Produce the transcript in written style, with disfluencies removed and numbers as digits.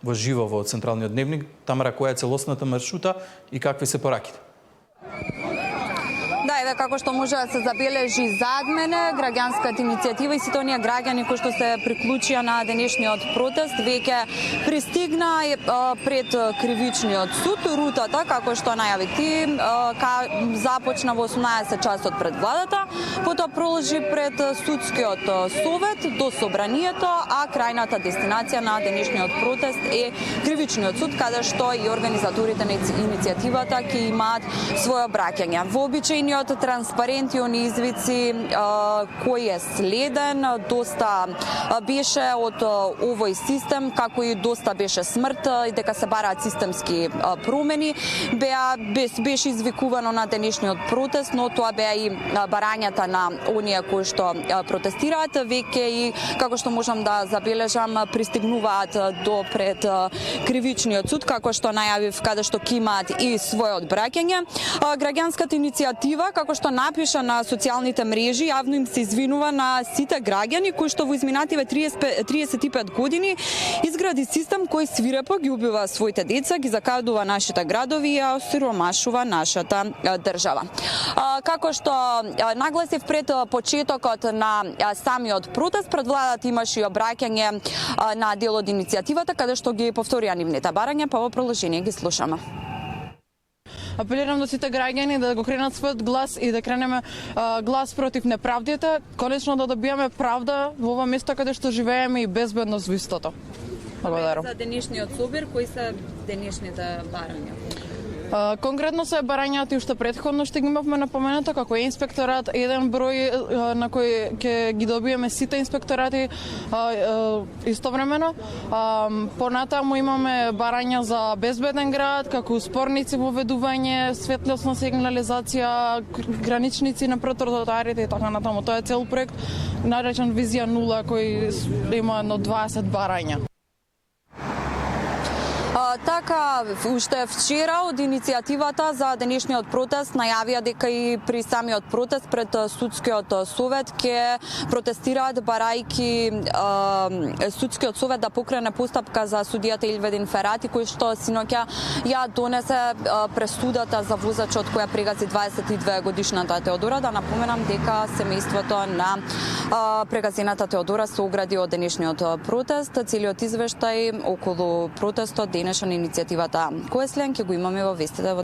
Во живо во Централниот дневник, Тамара, која е целосната маршрута и какви се пораките? Да, еве како што може да се забележи зад мене, граѓанската иницијатива и сите оние граѓани кои што се приклучија на денешниот протест веќе пристигна пред кривичниот суд. Рутата, како што најави ти, започна во 18 часот пред владата, потоа продолжи пред судскиот совет до собранието, а крајната дестинација на денешниот протест е кривичниот суд, каде што и организаторите на иницијативата ќе имаат своје обраќање. Вообичаениот транспарент и они извици кој е следен, доста беше од овој систем, како и доста беше смрт и дека се бараат системски промени, беше извикувано на денешниот протест, но тоа беа и барањата на оние кои што протестираат, веќе и како што можам да забележам пристигнуваат до пред кривичниот суд, како што најавив, каде што ќе имаат и своје одбраќање. Граѓанската иницијатива, како што напиша на социјалните мрежи, јавно им се извинува на сите граѓани кои што во изминативе 35 години изгради систем кој свирепо ги убива своите деца, ги закадува нашите градови и осиромашува нашата држава. Како што нагласив пред почетокот на самиот протест, пред владата имаше и обраќање на дел од иницијативата, каде што ги повторија нивните барања, па во продолжение ги слушаме. Апелирам до сите граѓани да го кренат својот глас и да кренеме глас против неправдите, конечно да добиеме правда во ова место каде што живееме и безбедност во истото. Благодарам. За денешниот собир, кои се денешните барања? Конкретно се барањата и уште претходно што ги имавме напоменато како е инспекторат, еден број на кој ќе ги добиеме сите инспекторати истовремено. Понатаму имаме барања за безбеден град, како спорници во ведување, светлосна сигнализација, граничници на тротоарите и така натаму. Тоа е цел проект наречен Визија 0 кој има едно 20 барања. Така, уште вчера од иницијативата за денешниот протест најавија дека и при самиот протест пред судскиот совет ќе протестираат барајки судскиот совет да покрене постапка за судијата Илведин Ферати, кој што синоќа ја донесе пресудата за возачот која прегази 22 годишната Теодора. Да напоменам дека семејството на прегазената Теодора се огради од денешниот протест. Целиот извештај околу протестот денешен иницијативата Коеслен ќе го имаме во вестите